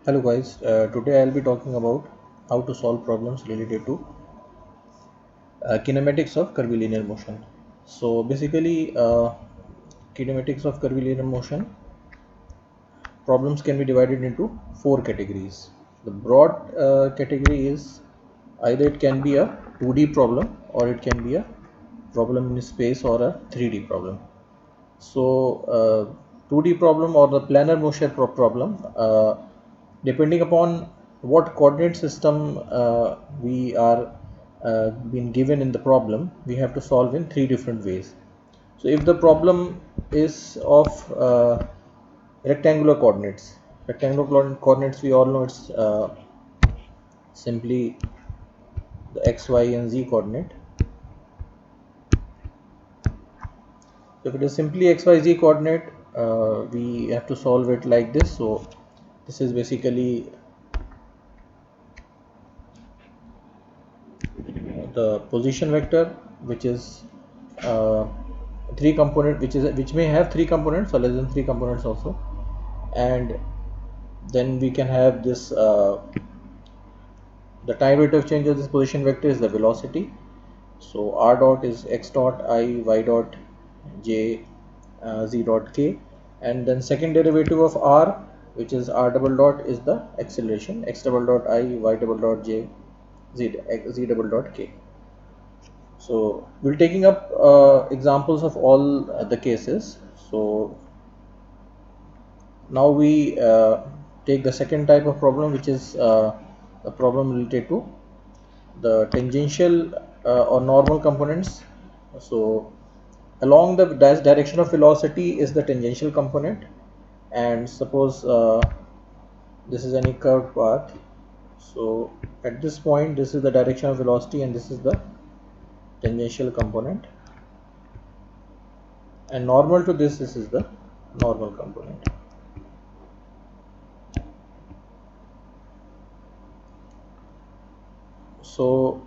Hello guys, today I'll be talking about how to solve problems related to kinematics of curvilinear motion. So basically, kinematics of curvilinear motion problems can be divided into four categories. The broad category is either it can be a 2D problem or it can be a problem in space or a 3D problem. So 2D problem or the planar motion problem, depending upon what coordinate system we are been given in the problem, we have to solve in three different ways. So if the problem is of rectangular coordinates, coordinates we all know it's simply the x, y and z coordinate. So if it is simply xyz coordinate, we have to solve it like this. So this is basically the position vector, which is uh, three component, which may have three components or less than three components also, and then we can have this the time rate of change of this position vector is the velocity. So r dot is x dot I, y dot j, z dot k, and then second derivative of r, which is r double dot, is the acceleration, x double dot I, y double dot j, z double dot k. So we're taking up examples of all the cases. So now we take the second type of problem, which is a problem related to the tangential or normal components. So along the direction of velocity is the tangential component, and suppose this is any curved path. So at this point, this is the direction of velocity and this is the tangential component, and normal to this is the normal component. So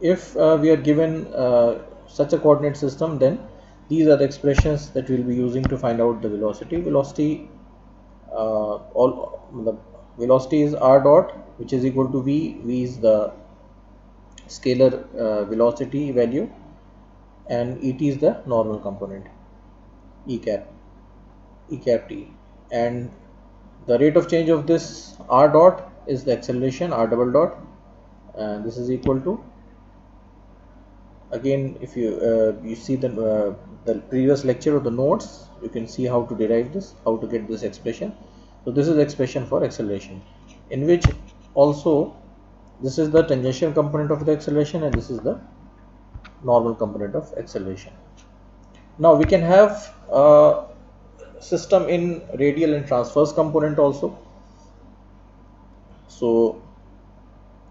if we are given such a coordinate system, then these are the expressions that we'll be using to find out the velocity. All the velocity is r dot, which is equal to v. V is the scalar velocity value, and et is the normal component, e cap t, and the rate of change of this r dot is the acceleration, r double dot, and this is equal to, again, if you see the previous lecture of the notes, you can see how to derive this, how to get this expression. So this is the expression for acceleration, in which also this is the tangential component of the acceleration and this is the normal component of acceleration. Now we can have a system in radial and transverse component also. So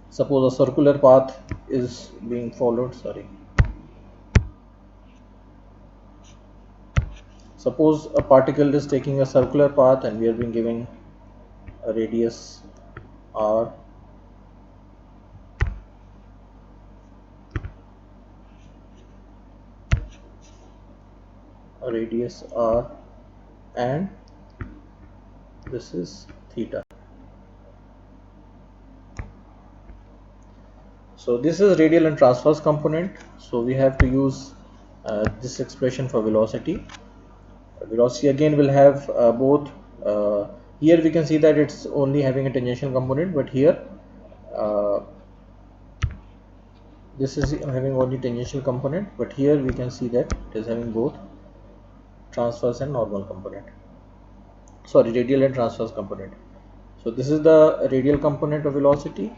suppose a circular path is being followed, suppose a particle is taking a circular path and we are being given a radius r, and this is theta. So this is radial and transverse component. So we have to use this expression for velocity. Velocity again will have both. Here we can see that it's only having a tangential component, but here uh, this is having only tangential component, but here we can see that it is having both transverse and normal component. Sorry, radial and transverse component. So this is the radial component of velocity.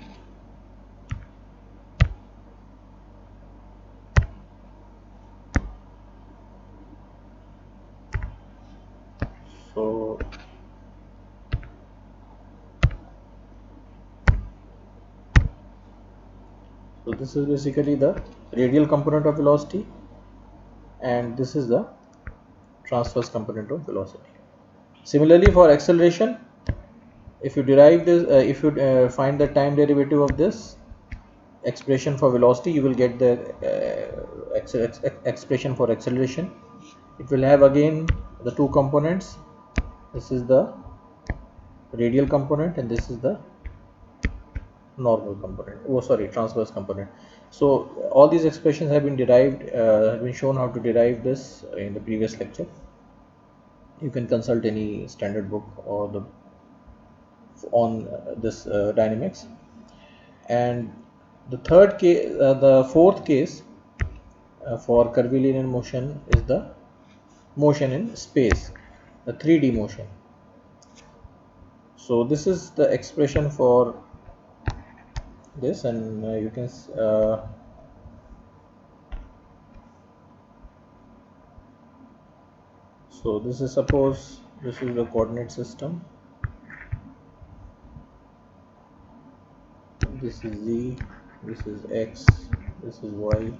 So this is basically the radial component of velocity, and this is the transverse component of velocity. Similarly for acceleration, if you derive this, if you find the time derivative of this expression for velocity, you will get the expression for acceleration. It will have again the two components. This is the radial component, and this is the normal component, transverse component. So all these expressions have been derived, have been shown how to derive this in the previous lecture. You can consult any standard book or the on this dynamics. And the fourth case for curvilinear motion is the motion in space, the 3D motion. So this is the expression for this, and you can so this is, suppose this is the coordinate system, this is z, this is x, this is y.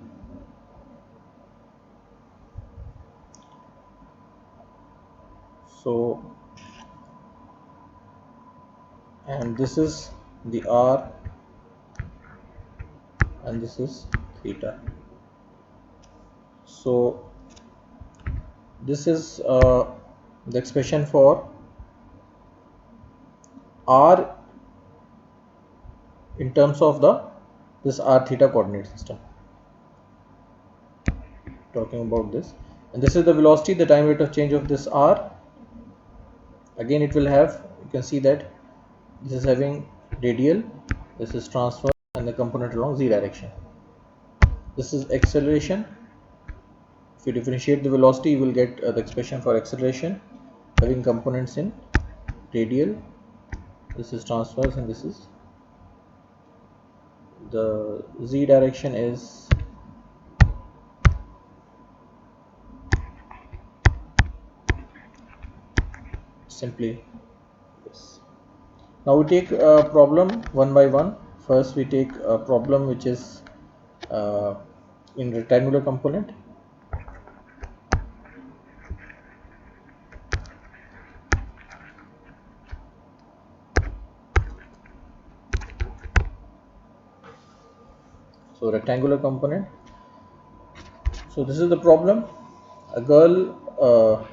So, and this is the r, and this is theta. So this is the expression for r in terms of this r theta coordinate system, talking about this. And this is the velocity, the time rate of change of this r. Again it will have, you can see that this is having radial, this is transverse, and the component along z direction. This is acceleration. If you differentiate the velocity, you will get the expression for acceleration having components in radial, this is transverse, and this is the z direction is simply this. Now we take a problem one by one. First we take a problem which is in rectangular component. So rectangular component. So this is the problem. A girl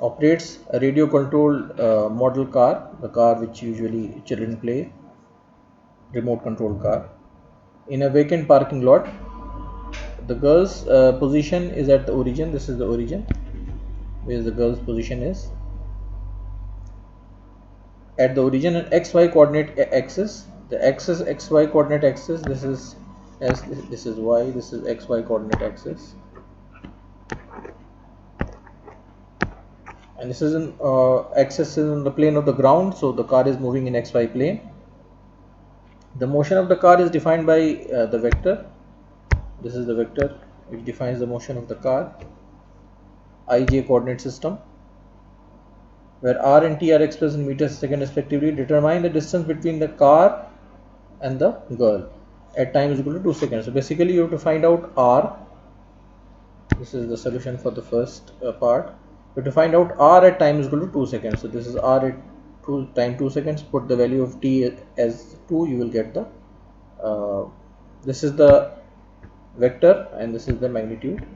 operates a radio controlled model car, the car which usually children play, remote control car, in a vacant parking lot. The girl's position is at the origin. This is the origin where the girl's position is at the origin, and xy coordinate axis, the axis xy coordinate axis, this is s, this is y, this is xy coordinate axis, and this is an axis is in the plane of the ground, so the car is moving in xy plane. The motion of the car is defined by the vector. This is the vector which defines the motion of the car, ij coordinate system, where r and t are expressed in meters per second respectively. Determine the distance between the car and the girl at time is equal to 2 seconds. So basically you have to find out r. This is the solution for the first part. You have to find out r at time is equal to 2 seconds. So this is r at time 2 seconds. Put the value of t as 2, you will get the this is the vector and this is the magnitude.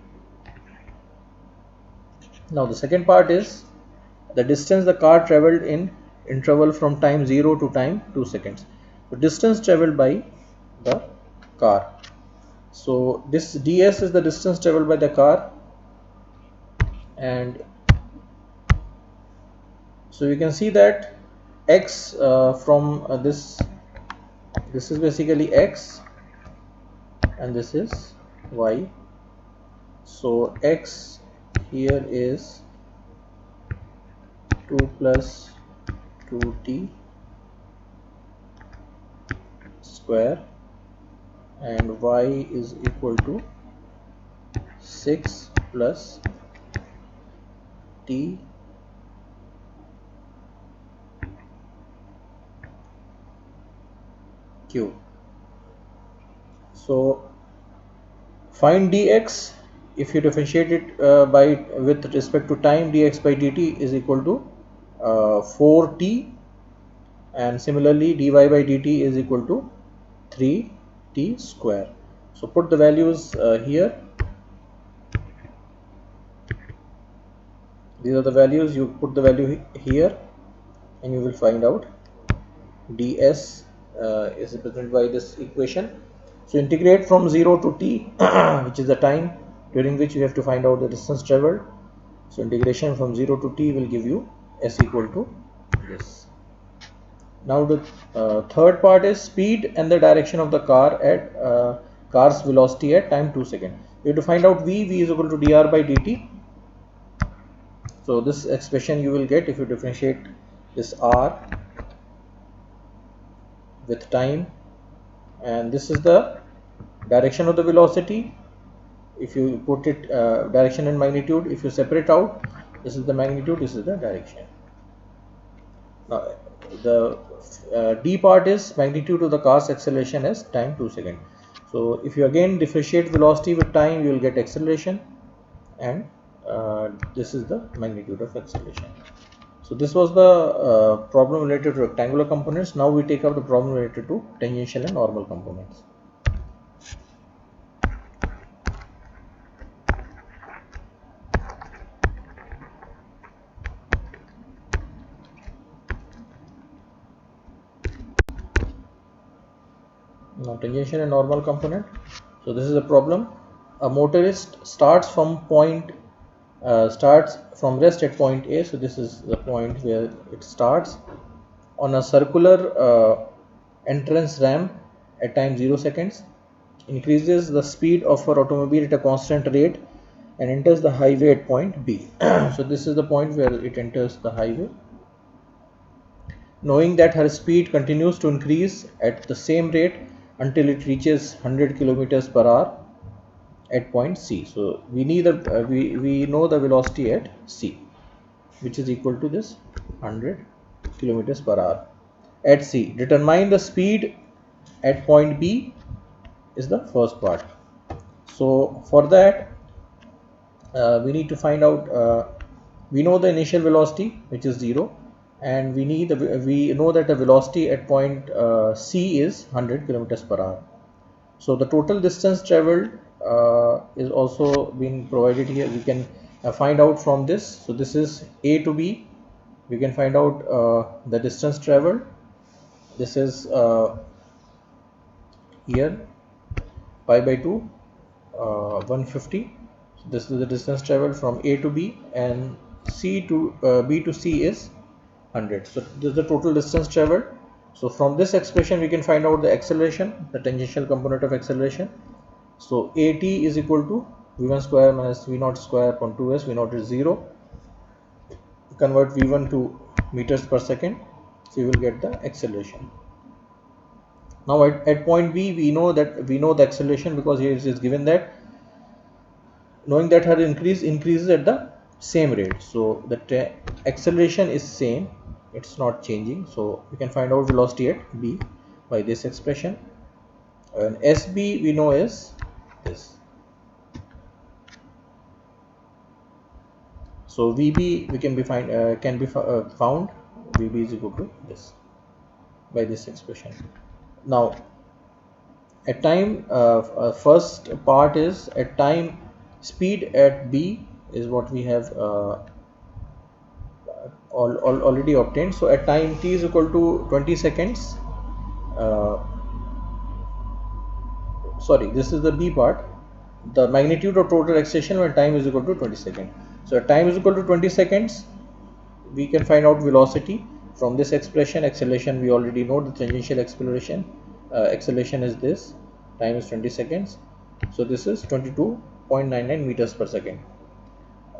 Now the second part is the distance the car traveled in interval from time 0 to time 2 seconds. So distance traveled by the car. So this ds is the distance traveled by the car, and so you can see that x from this is basically x and this is y. So x here is 2 plus 2t square, and y is equal to 6 plus t cube. So find dx. If you differentiate it with respect to time, dx by dt is equal to 4t, and similarly dy by dt is equal to 3t square. So put the values here. These are the values. You put the value here and you will find out ds is represented by this equation. So integrate from 0 to t which is the time during which you have to find out the distance traveled. So integration from 0 to t will give you s equal to this. Now the third part is speed and the direction of the car at car's velocity at time 2 seconds. You have to find out v is equal to dr by dt. So this expression you will get if you differentiate this r with time, and this is the direction of the velocity. If you put it direction and magnitude, if you separate out, this is the magnitude, this is the direction. Now the d part is magnitude of the car's acceleration as time 2 seconds. So if you again differentiate velocity with time, you will get acceleration, and this is the magnitude of acceleration. So this was the problem related to rectangular components. Now we take up the problem related to tangential and normal components. Now tangential and normal component. So this is a problem. A motorist starts from rest at point A. So this is the point where it starts on a circular entrance ramp at time 0 seconds, increases the speed of her automobile at a constant rate and enters the highway at point B. So this is the point where it enters the highway. Knowing that her speed continues to increase at the same rate until it reaches 100 kilometers per hour at point C. So we need we know the velocity at C, which is equal to this 100 kilometers per hour at C. Determine the speed at point B is the first part. So for that we need to find out, we know the initial velocity, which is 0, and we know that the velocity at point C is 100 kilometers per hour. So the total distance traveled is also being provided here. We can find out from this. So this is A to B. We can find out the distance traveled. This is here pi by 2, 150. So this is the distance traveled from A to B, and C to B to C is 100. So this is the total distance traveled. So from this expression we can find out the acceleration, the tangential component of acceleration. So at is equal to v1 square minus v0 square upon 2s. v0 is 0. Convert v1 to meters per second, so you will get the acceleration. Now at point B we know the acceleration, because here it is given that, knowing that her increases at the same rate. So the acceleration is same, it's not changing. So we can find out velocity at B by this expression, and SB we know is this. So VB we can be found VB is equal to this by this expression. Now at time first part is at time speed at B is what we have already obtained. So at time t is equal to 20 seconds, sorry, this is the B part, the magnitude of total acceleration when time is equal to 20 seconds. So at time is equal to 20 seconds we can find out velocity from this expression. Acceleration we already know, the tangential acceleration is this, time is 20 seconds. So this is 22.99 meters per second.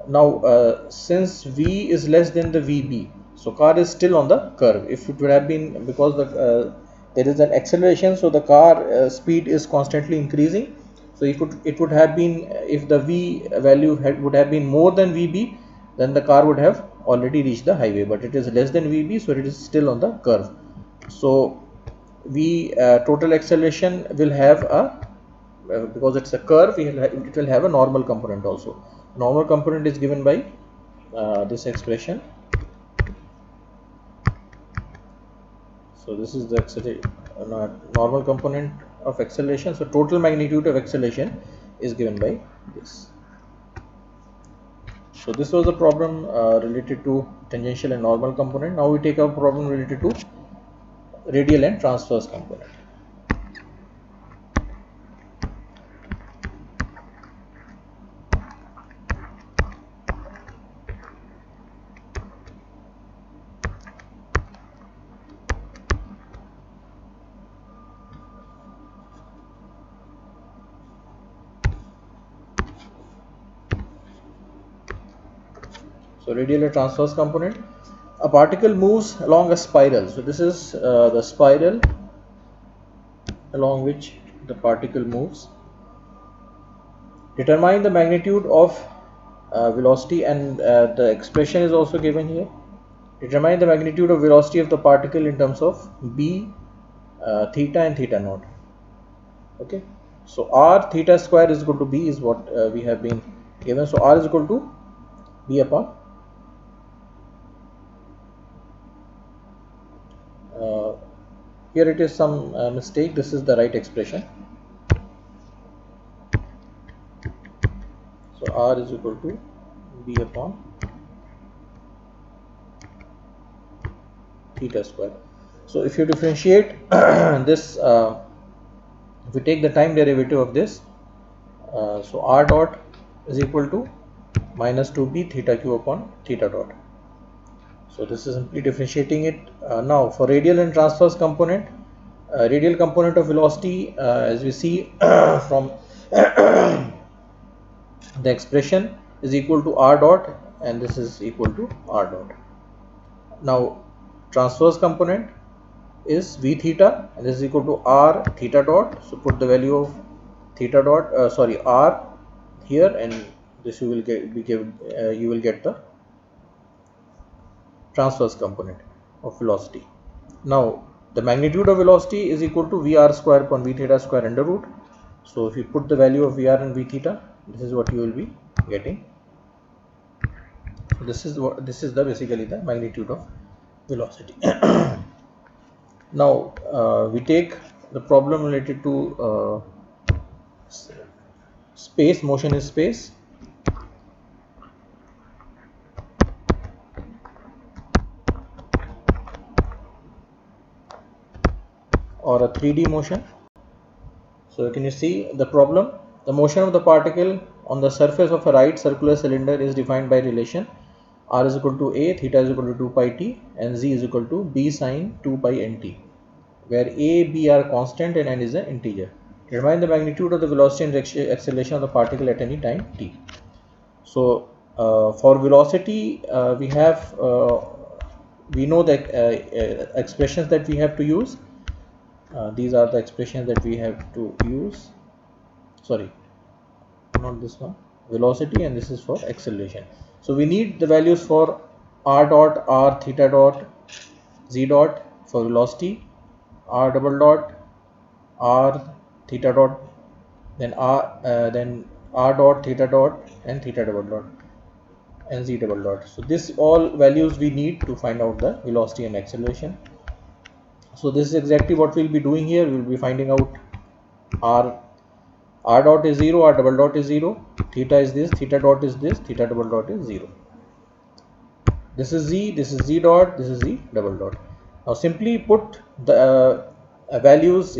Now since V is less than the VB, so car is still on the curve. If it would have been, because there is an acceleration, so the car speed is constantly increasing. So if it would have been, if the V value would have been more than VB, then the car would have already reached the highway, but it is less than VB, so it is still on the curve. So V total acceleration will have a, because it's a curve, it will have a normal component also. Normal component is given by this expression. So this is the normal component of acceleration. So total magnitude of acceleration is given by this. So this was the problem related to tangential and normal component. Now we take a problem related to radial and transverse component. So radial and transverse component. A particle moves along a spiral. So this is the spiral along which the particle moves. Determine the magnitude of velocity, and the expression is also given here. Determine the magnitude of velocity of the particle in terms of b, theta and theta naught. Okay, so r theta square is equal to b is what we have been given. So r is equal to b upon here it is some mistake. This is the right expression. So r is equal to b upon theta square. So if you differentiate this, if we take the time derivative of this, so r dot is equal to minus 2b theta q upon theta dot. So this is simply differentiating it. Now for radial and transverse component, radial component of velocity, as we see from the expression, is equal to r dot, and this is equal to r dot. Now transverse component is v theta, and this is equal to r theta dot. So put the value of theta dot, r here, and this you will get the transverse component of velocity. Now the magnitude of velocity is equal to vr square upon v theta square under root. So if you put the value of vr and v theta, this is what you will be getting. This is basically the magnitude of velocity. Now we take the problem related to space. Motion is space. Or a 3D motion. So can you see the problem? The motion of the particle on the surface of a right circular cylinder is defined by relation r is equal to a, theta is equal to 2 pi t, and z is equal to b sine 2 pi nt, where a, b are constant and n is an integer. Determine the magnitude of the velocity and acceleration of the particle at any time t. So for velocity, we know the expressions that we have to use. These are the expressions that we have to use. Sorry, not this one. Velocity, and this is for acceleration. So we need the values for r dot, r theta dot, z dot for velocity, r double dot, r theta dot, then r dot, theta dot, and theta double dot, and z double dot. So this all values we need to find out the velocity and acceleration. So this is exactly what we'll be doing here. We'll be finding out r dot is 0, r double dot is 0, theta is this, theta dot is this, theta double dot is 0. This is z, this is z dot, this is z double dot. Now simply put the values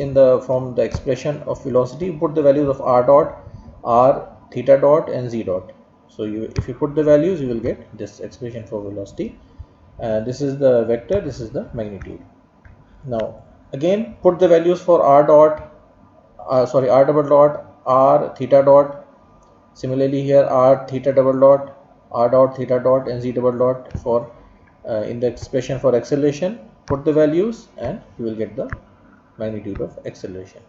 from the expression of velocity. Put the values of r dot, r, theta dot, and z dot. So if you put the values, you will get this expression for velocity. This is the vector, this is the magnitude. Now again put the values for r dot, r double dot, r theta dot. Similarly here r theta double dot, r dot, theta dot, and z double dot for in the expression for acceleration. Put the values and you will get the magnitude of acceleration.